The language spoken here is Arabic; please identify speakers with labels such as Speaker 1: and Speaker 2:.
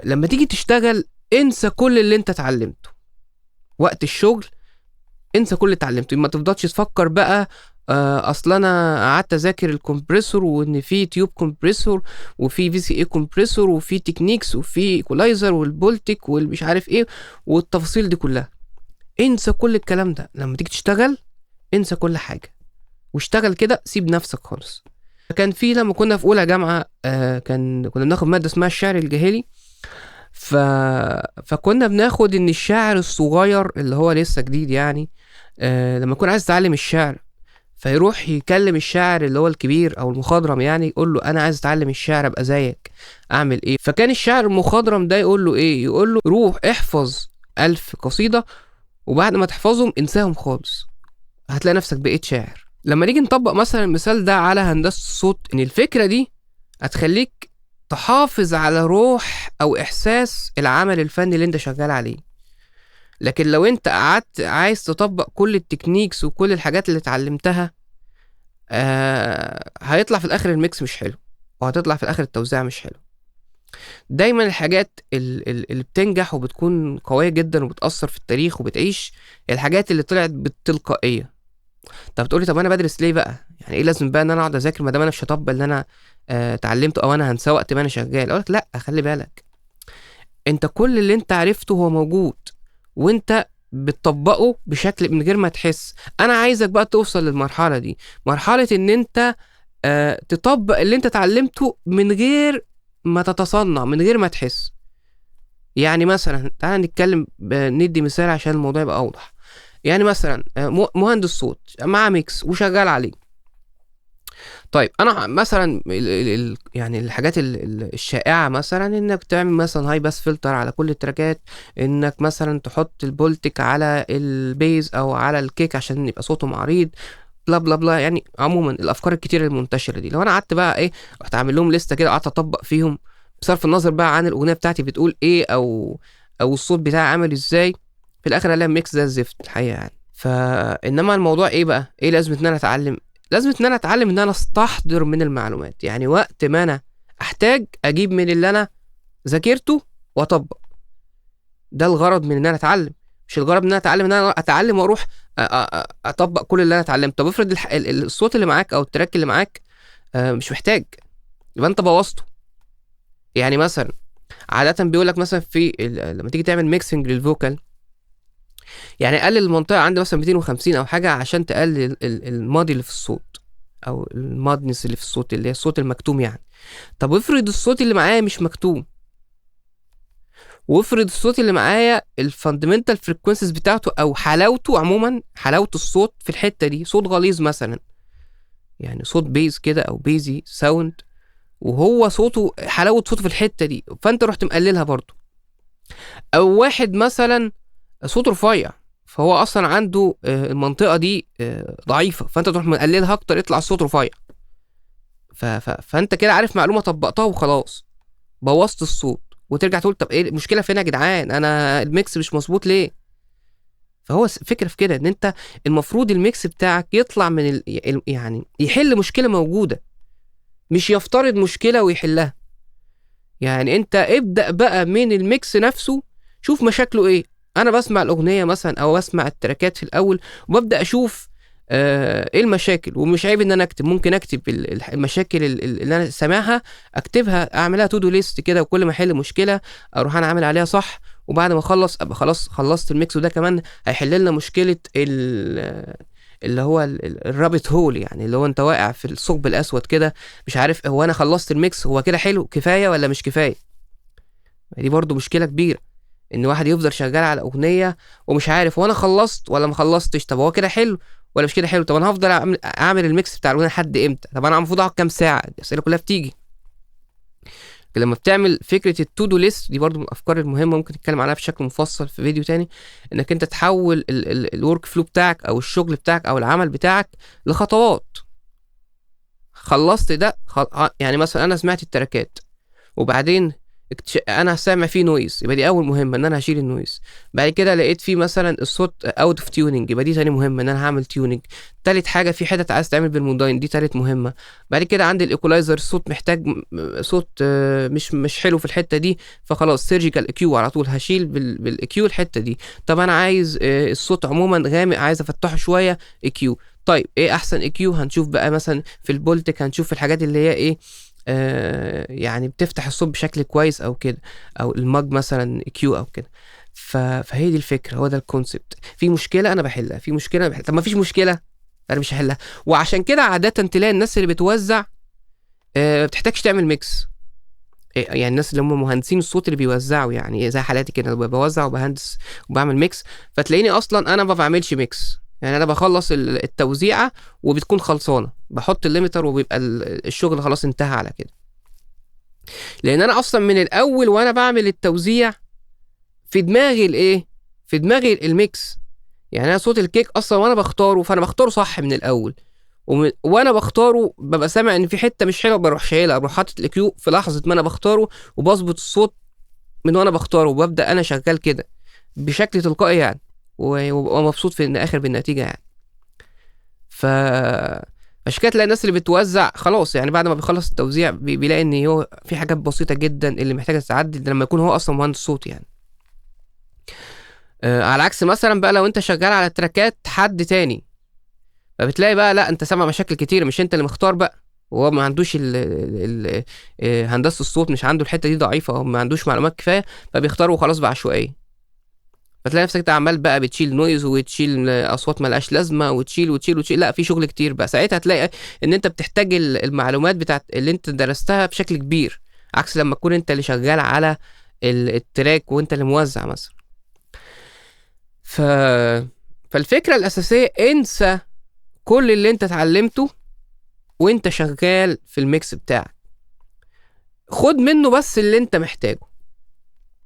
Speaker 1: لما تيجي تشتغل انسى كل اللي انت اتعلمته وقت الشغل. انسى كل اللي اتعلمته، ما تفضلش تفكر بقى اصل انا قعدت اذاكر الكمبريسور وان في تيوب كومبريسور وفي في سي اي كومبريسور وفي تكنيكس وفي ايكولايزر والبولتيك والمش عارف ايه والتفاصيل دي كلها. انسى كل الكلام ده، لما تيجي تشتغل انسى كل حاجه واشتغل كده، سيب نفسك خالص. كان في لما كنا في اولى جامعه كنا بناخد ماده اسمها الشعر الجاهلي. ف... فكنا بناخد ان الشاعر الصغير اللي هو لسه جديد يعني لما يكون عايز يتعلم الشعر، فيروح يكلم الشاعر اللي هو الكبير او المخضرم، يعني يقول له انا عايز اتعلم الشعر ابقى زيك، اعمل ايه؟ فكان الشاعر المخضرم ده يقول له ايه؟ يقول له روح احفظ 1000 قصيدة، وبعد ما تحفظهم انساهم خالص، هتلاقي نفسك بقيت شاعر. لما نيجي نطبق مثلا المثال ده على هندسة الصوت، ان الفكرة دي هتخليك تحافظ على روح او احساس العمل الفني اللي انت شغال عليه. لكن لو انت قعدت عايز تطبق كل التكنيكس وكل الحاجات اللي اتعلمتها، هيطلع في الاخر الميكس مش حلو، وهتطلع في الاخر التوزيع مش حلو. دايما الحاجات اللي بتنجح وبتكون قوية جدا وبتأثر في التاريخ وبتعيش، الحاجات اللي طلعت بالتلقائية. طب تقولي طب انا بدرس ليه بقى؟ يعني ايه لازم بقى ان انا اقعد اذاكر ما دام انا مش هطبق اللي انا اتعلمته، او انا هنساه وقت ما انا شغال؟ اقولك لا، خلي بالك، انت كل اللي انت عرفته هو موجود وانت بتطبقه بشكل من غير ما تحس. انا عايزك بقى توصل للمرحلة دي، مرحلة ان انت تطبق اللي انت اتعلمته من غير ما تتصنع، من غير ما تحس. يعني مثلا تعالى نتكلم ندي مثال عشان الموضوع يبقى اوضح. يعني مثلا مهندس صوت مع ميكس وشغال عليه. طيب انا مثلا يعني الحاجات الشائعه مثلا انك تعمل مثلا هاي باس فلتر على كل التراكات، انك مثلا تحط البولتيك على البيز او على الكيك عشان يبقى صوتهم عريض، بلا بلا بلا. يعني عموما الافكار الكتيره المنتشره دي، لو انا قعدت بقى ايه، رحت عامل لهم لسته كده قعدت اطبق فيهم بصرف النظر بقى عن الاغنيه بتاعتي بتقول ايه او الصوت بتاعي عامل ازاي، في الاخر الاقي ميكس زي الزفت الحقيقه يعني. فانما الموضوع ايه بقى؟ ايه لازمه ان انا اتعلم؟ لازمه ان انا اتعلم ان انا استحضر من المعلومات، يعني وقت ما انا احتاج اجيب من اللي انا ذاكرته واطبق. ده الغرض من ان انا اتعلم، مش الغرض ان انا اتعلم ان انا اتعلم واروح اطبق كل اللي انا اتعلمته. طب افرض الصوت اللي معاك او التراك اللي معاك مش محتاج، يبقى انت بوظته. يعني مثلا عادة بيقول لك مثلا في لما تيجي تعمل ميكسنج للفوكال، يعني قلل المنطقة عندي مثلا 250 او حاجة عشان تقلل الماضي اللي في الصوت او المادنس اللي في الصوت اللي هي الصوت المكتوم يعني. طب افرض الصوت اللي معايا مش مكتوم، وافرض الصوت اللي معايا الفاندمنتال فريكوينسيز بتاعته او حلاوته عموما، حلاوه الصوت في الحته دي صوت غليظ مثلا، يعني صوت بيز كده او بيزي ساوند، وهو صوته حلاوه صوته في الحته دي، فانت رحت مقللها برضه. او واحد مثلا صوته رفيع، فهو اصلا عنده المنطقه دي ضعيفه، فانت تروح مقللها اكتر يطلع الصوت رفيع. فانت كده عارف معلومه طبقتها وخلاص، بوظت الصوت. وترجع تقول طب ايه المشكله فين يا جدعان؟ انا الميكس مش مظبوط ليه؟ فهو فكرة في كده ان انت المفروض الميكس بتاعك يطلع من يعني يحل مشكلة موجودة، مش يفترض مشكلة ويحلها. يعني انت ابدأ بقى من الميكس نفسه، شوف مشاكله ايه. انا بسمع الاغنية مثلا او بسمع التراكات في الاول وببدأ اشوف ايه المشاكل. ومش عيب ان انا اكتب، ممكن اكتب المشاكل اللي انا سامعها، اكتبها اعملها تو دو ليست كده، وكل ما احل مشكلة اروح انا عامل عليها صح، وبعد ما اخلص ابقى خلاص خلصت الميكس. وده كمان هيحل لنا مشكلة اللي هو الرابت هول، يعني اللي هو انت واقع في الثقب الاسود كده، مش عارف هو انا خلصت الميكس هو كده حلو كفاية ولا مش كفاية. دي برضو مشكلة كبيرة، ان واحد يفضل شغال على اغنيه ومش عارف هو انا خلصت ولا ما خلصتش، طب هو كده حلو ولا مش كده حلو، طب انا هفضل اعمل الميكس بتاع الاغنيه لحد امتى، طب انا المفروض اقعد كام ساعه؟ الاسئله كلها بتيجي لما بتعمل فكره التو دو ليست. دي برضو من الافكار المهمه، ممكن نتكلم عليها بشكل مفصل في فيديو تاني. انك انت تحول الورك فلو بتاعك او الشغل بتاعك او العمل بتاعك لخطوات. خلصت ده يعني مثلا انا سمعت التراكات، وبعدين انا سامع فيه نويز، يبقى دي اول مهمه ان انا هشيل النويز. بعد كده لقيت فيه مثلا الصوت اوت اوف تيوننج، يبقى دي تاني مهمه ان انا هعمل تيوننج. تالت حاجه في حتت عايز تعمل بالموداين، دي تالت مهمه. بعد كده عندي الايكولايزر، الصوت محتاج صوت مش حلو في الحته دي، فخلاص سيرجيكال اكيو على طول هشيل بالاكيو الحته دي. طب انا عايز الصوت عموما غامق عايز افتحه شويه، اكيو. طيب ايه احسن اكيو؟ هنشوف بقى مثلا في البولتك، هنشوف في الحاجات اللي هي ايه يعني بتفتح الصوت بشكل كويس او كده، او الماج مثلا كيو او كده. فهي دي الفكره، هو ده الكونسبت. في مشكله انا بحلها، في مشكله أنا بحلها. طب ما فيش مشكله انا مش هحلها. وعشان كده عاده تلاقي الناس اللي بتوزع ما بتحتاجش تعمل ميكس. يعني الناس اللي هم مهندسين الصوت اللي بيوزعوا، يعني زي حالاتي كده بوزع وبهندس وبعمل ميكس، فتلاقيني اصلا انا ما بعملش ميكس. يعني انا بخلص التوزيعه وبتكون خلصانه، بحط الليمتر وبيبقى الشغل خلاص انتهى على كده. لان انا اصلا من الاول وانا بعمل التوزيع في دماغي الايه، في دماغي الميكس. يعني انا صوت الكيك اصلا وانا بختاره، فانا بختاره صح من الاول. وانا بختاره ببقى سامع ان في حته مش حلوه، بروح شايلها، بروح حاطط الاكيو في لحظه ما انا بختاره، وبظبط الصوت من وانا بختاره، وببدا انا شغال كده بشكل تلقائي يعني، وببقى مبسوط في الاخر بالنتيجه يعني. ف عشان كده تلاقي الناس اللي بتوزع خلاص، يعني بعد ما بيخلص التوزيع بيلاقي ان هو في حاجات بسيطه جدا اللي محتاجه تتعدل، ده لما يكون هو اصلا مهندس صوت يعني. على عكس مثلا بقى لو انت شغال على تراكات حد تاني، فبتلاقي بقى لا انت سامع مشاكل كتير، مش انت اللي مختار بقى، وهو ما عندوش هندسه الصوت، مش عنده الحته دي ضعيفه، او ما عندوش معلومات كفايه، فبيختاروا خلاص بعشوائيه. فتلاقي نفسك انت عمال بقى بتشيل نويز، وتشيل اصوات ملهاش لازمه، وتشيل. لا في شغل كتير بقى ساعتها، هتلاقي ان انت بتحتاج المعلومات بتاعت اللي انت درستها بشكل كبير، عكس لما تكون انت اللي شغال على التراك وانت اللي موزع مثلا. ف فالفكره الاساسيه، انسى كل اللي انت اتعلمته وانت شغال في الميكس بتاعك، خد منه بس اللي انت محتاجه.